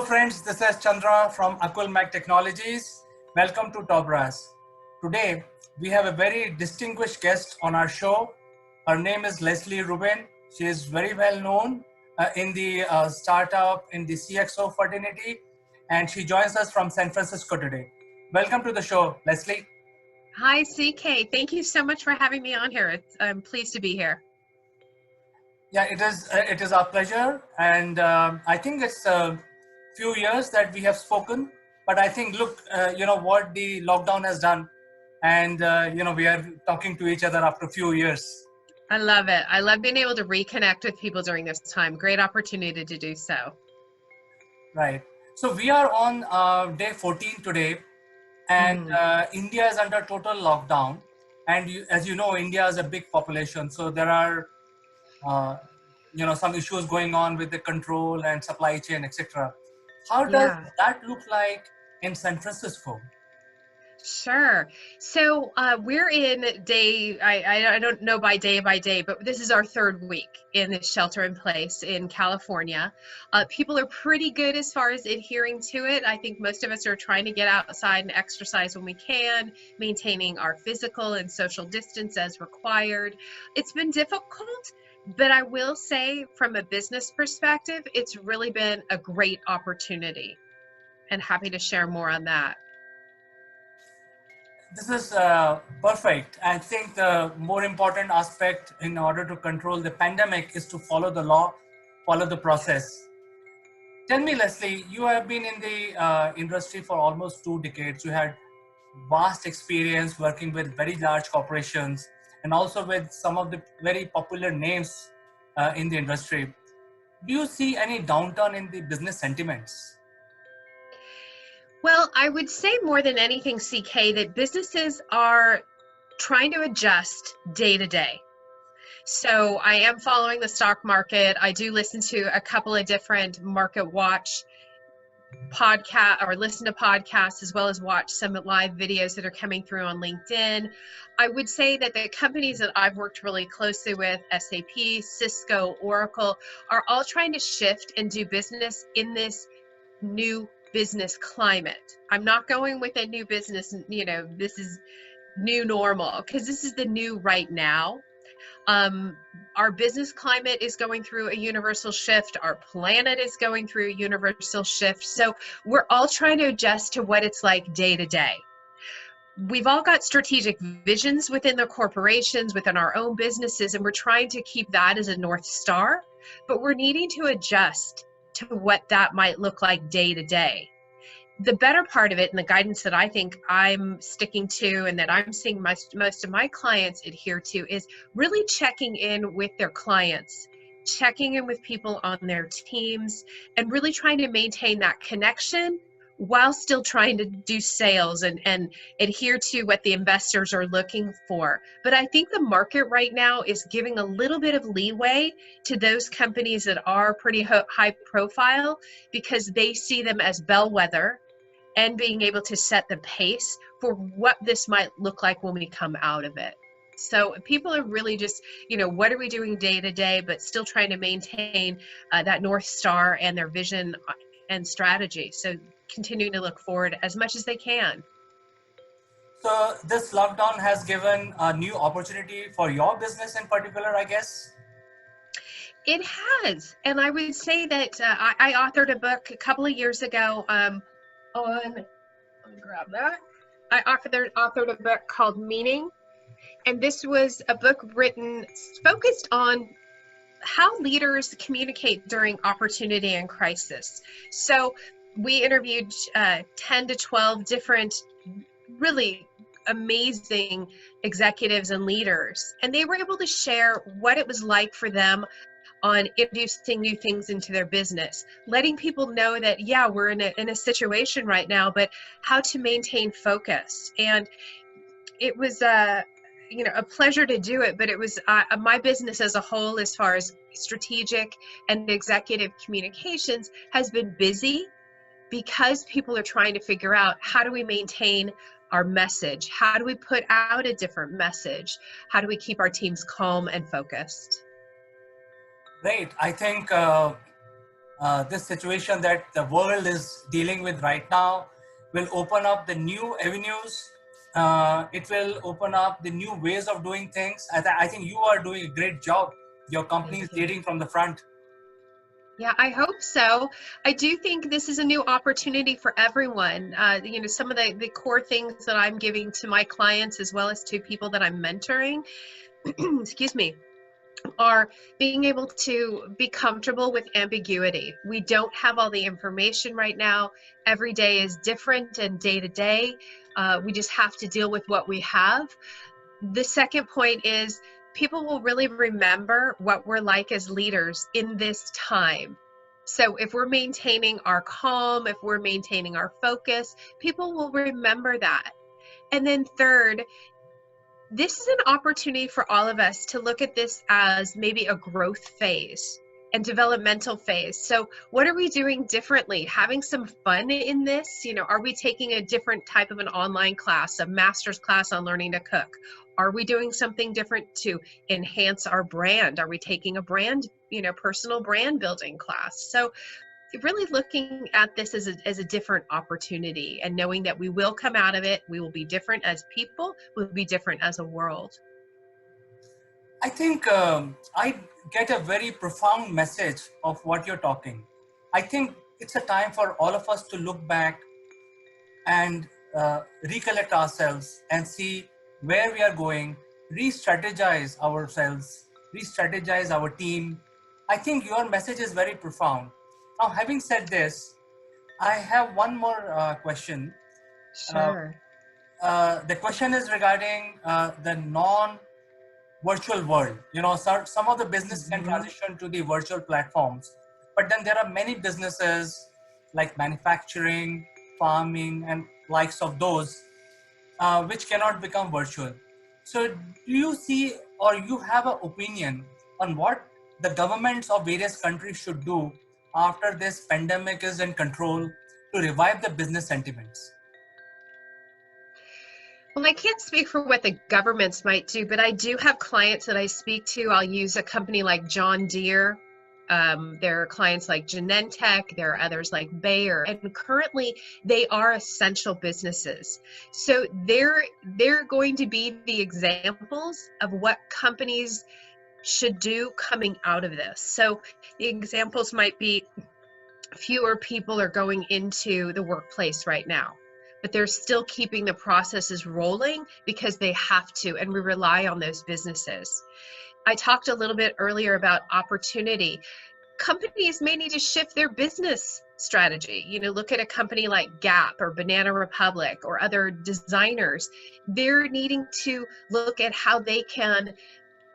Hello friends, this is Chandra from Akul Mac Technologies. Welcome to Tobras. Today we have a very distinguished guest on our show. Her name is Leslie Rubin. She is very well known in the startup, in the CXO fraternity, and she joins us from San Francisco today. Welcome to the show, Leslie. Hi, CK. Thank you so much for having me on here. I'm pleased to be here. Yeah, it is our pleasure, and I think it's a few years that we have spoken. But I think, look, what the lockdown has done, and we are talking to each other after a few years. I love it. I love being able to reconnect with people during this time. Great opportunity to do so. Right. So we are on day 14 today, and India is under total lockdown. And as you know, India is a big population, so there are some issues going on with the control and supply chain, etc. How does that look like in San Francisco? Sure. So we're in day, I don't know by day, but this is our third week in the shelter in place in California. People are pretty good as far as adhering to it. I think most of us are trying to get outside and exercise when we can, maintaining our physical and social distance as required. It's been difficult, but I will say from a business perspective, it's really been a great opportunity, and happy to share more on that. This is perfect. I think the more important aspect in order to control the pandemic is to follow the law, follow the process. Tell me, Leslie, you have been in the industry for almost 2 decades. You had vast experience working with very large corporations and also with some of the very popular names in the industry. Do you see any downturn in the business sentiments? Well, I would say more than anything, CK, that businesses are trying to adjust day to day. So I am following the stock market. I do listen to a couple of different market watch podcast or listen to podcasts, as well as watch some live videos that are coming through on LinkedIn. I would say that the companies that I've worked really closely with, SAP, Cisco, Oracle, are all trying to shift and do business in this new business climate. I'm not going with a new business, this is new normal, because this is the new right now. Our business climate is going through a universal shift. Our planet is going through a universal shift. So we're all trying to adjust to what it's like day to day. We've all got strategic visions within the corporations, within our own businesses, and we're trying to keep that as a North Star, but we're needing to adjust to what that might look like day to day. The better part of it, and the guidance that I think I'm sticking to and that I'm seeing most of my clients adhere to, is really checking in with their clients, checking in with people on their teams, and really trying to maintain that connection while still trying to do sales and adhere to what the investors are looking for. But I think the market right now is giving a little bit of leeway to those companies that are pretty high profile, because they see them as bellwether and being able to set the pace for what this might look like when we come out of it. So people are really just, what are we doing day to day, but still trying to maintain that North Star and their vision and strategy. So continuing to look forward as much as they can. So this lockdown has given a new opportunity for your business in particular, I guess? It has. And I would say that I authored a book a couple of years ago let me grab that. I authored a book called Meaning. And this was a book written, focused on how leaders communicate during opportunity and crisis. So we interviewed 10 to 12 different really amazing executives and leaders, and they were able to share what it was like for them on introducing new things into their business, letting people know that, yeah, we're in a situation right now, but how to maintain focus. And it was a pleasure to do it, but it was my business as a whole, as far as strategic and executive communications, has been busy because people are trying to figure out, how do we maintain our message? How do we put out a different message? How do we keep our teams calm and focused? Great. I think this situation that the world is dealing with right now will open up the new avenues. It will open up the new ways of doing things. I think you are doing a great job. Your company Thank is you. leading from the front. Yeah, I hope so. I do think this is a new opportunity for everyone. Some of the core things that I'm giving to my clients as well as to people that I'm mentoring, excuse me, are being able to be comfortable with ambiguity. We don't have all the information right now. Every day is different and day to day. We just have to deal with what we have. The second point is people will really remember what we're like as leaders in this time. So if we're maintaining our calm, if we're maintaining our focus, people will remember that. And then third, this is an opportunity for all of us to look at this as maybe a growth phase and developmental phase. So what are we doing differently? Having some fun in this? Are we taking a different type of an online class, a master's class on learning to cook? Are we doing something different to enhance our brand? Are we taking a brand, personal brand building class? So really looking at this as a different opportunity and knowing that we will come out of it. We will be different as people. We'll be different as a world. I think I get a very profound message of what you're talking. I think it's a time for all of us to look back and recollect ourselves and see where we are going, re-strategize ourselves, re-strategize our team. I think your message is very profound. Now, having said this, I have one more question. Uh, Sure. the question is regarding the non-virtual world. Some of the business can Mhm. transition to the virtual platforms, but then there are many businesses like manufacturing, farming, and likes of those which cannot become virtual. So, do you see or you have an opinion on what the governments of various countries should do after this pandemic is in control to revive the business sentiments? Well, I can't speak for what the governments might do, but I do have clients that I speak to. I'll use a company like John Deere. There are clients like Genentech, there are others like Bayer, and currently they are essential businesses. So they're going to be the examples of what companies should do coming out of this. So the examples might be fewer people are going into the workplace right now, but they're still keeping the processes rolling because they have to, and we rely on those businesses. I talked a little bit earlier about opportunity. Companies may need to shift their business strategy. Look at a company like Gap or Banana Republic or other designers. They're needing to look at how they can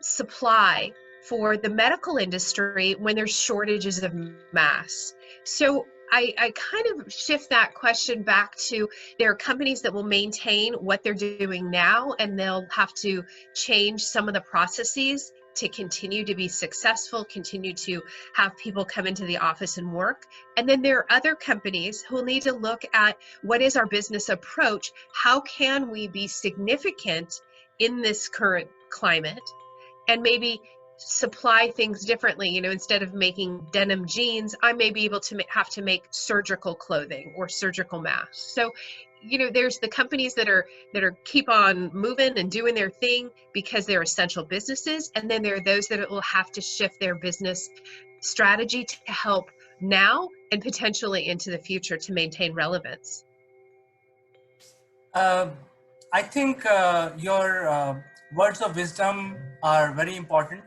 supply for the medical industry when there's shortages of masks. So I kind of shift that question back to there are companies that will maintain what they're doing now, and they'll have to change some of the processes to continue to be successful, continue to have people come into the office and work. And then there are other companies who will need to look at what is our business approach? How can we be significant in this current climate? And maybe supply things differently. Instead of making denim jeans, I may be able to have to make surgical clothing or surgical masks. So there's the companies that are keep on moving and doing their thing because they're essential businesses, and then there are those that will have to shift their business strategy to help now and potentially into the future to maintain relevance. Uh, I think your words of wisdom are very important.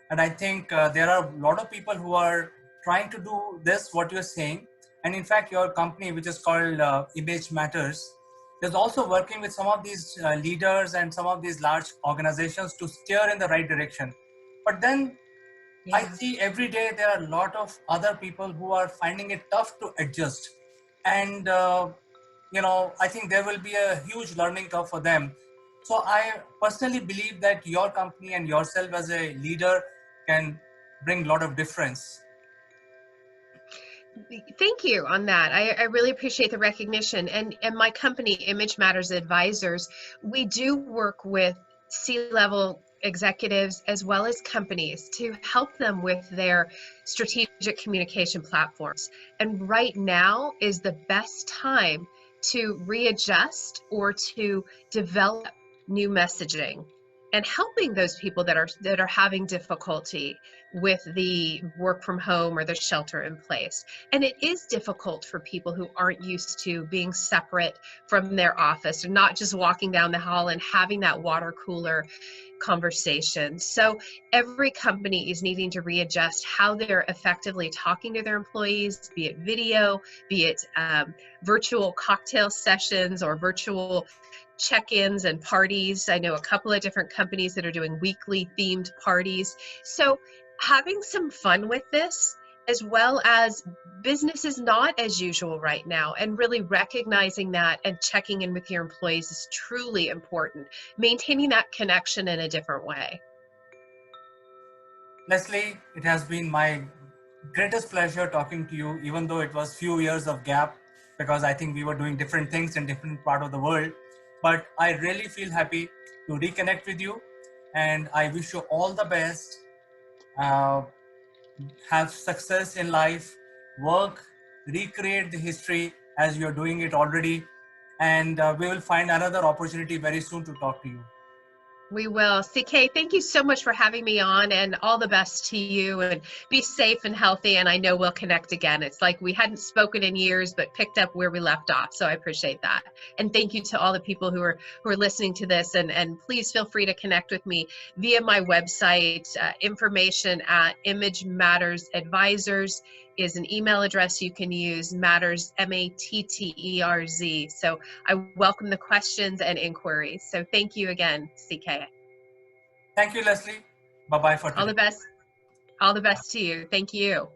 And I think there are a lot of people who are trying to do this, what you're saying. And in fact, your company, which is called Image Matters, is also working with some of these leaders and some of these large organizations to steer in the right direction. But then I Yeah. see every day there are a lot of other people who are finding it tough to adjust. And, I think there will be a huge learning curve for them. So I personally believe that your company and yourself as a leader can bring a lot of difference. Thank you on that. I really appreciate the recognition. And my company, Image Matters Advisors, we do work with C-level executives as well as companies to help them with their strategic communication platforms. And right now is the best time to readjust or to develop new messaging and helping those people that are having difficulty with the work from home or the shelter in place. And it is difficult for people who aren't used to being separate from their office, or not just walking down the hall and having that water cooler conversation. So every company is needing to readjust how they're effectively talking to their employees, be it video, be it virtual cocktail sessions or virtual check-ins and parties. I know a couple of different companies that are doing weekly themed parties. So having some fun with this, as well as business is not as usual right now, and really recognizing that and checking in with your employees is truly important. Maintaining that connection in a different way. Leslie, it has been my greatest pleasure talking to you, even though it was few years of gap, because I think we were doing different things in different part of the world. But I really feel happy to reconnect with you, and I wish you all the best. Uh, have success in life, work, recreate the history as you're doing it already, and we will find another opportunity very soon to talk to you. We will. CK, thank you so much for having me on, and all the best to you, and be safe and healthy. And I know we'll connect again. It's like we hadn't spoken in years, but picked up where we left off. So I appreciate that. And thank you to all the people who are listening to this. And please feel free to connect with me via my website. Information at Image Matters Advisors is an email address you can use. Matters, MATTERZ. So I welcome the questions and inquiries. So thank you again, CK. Thank you, Leslie. Bye-bye for today. All the best. All the best to you. Thank you.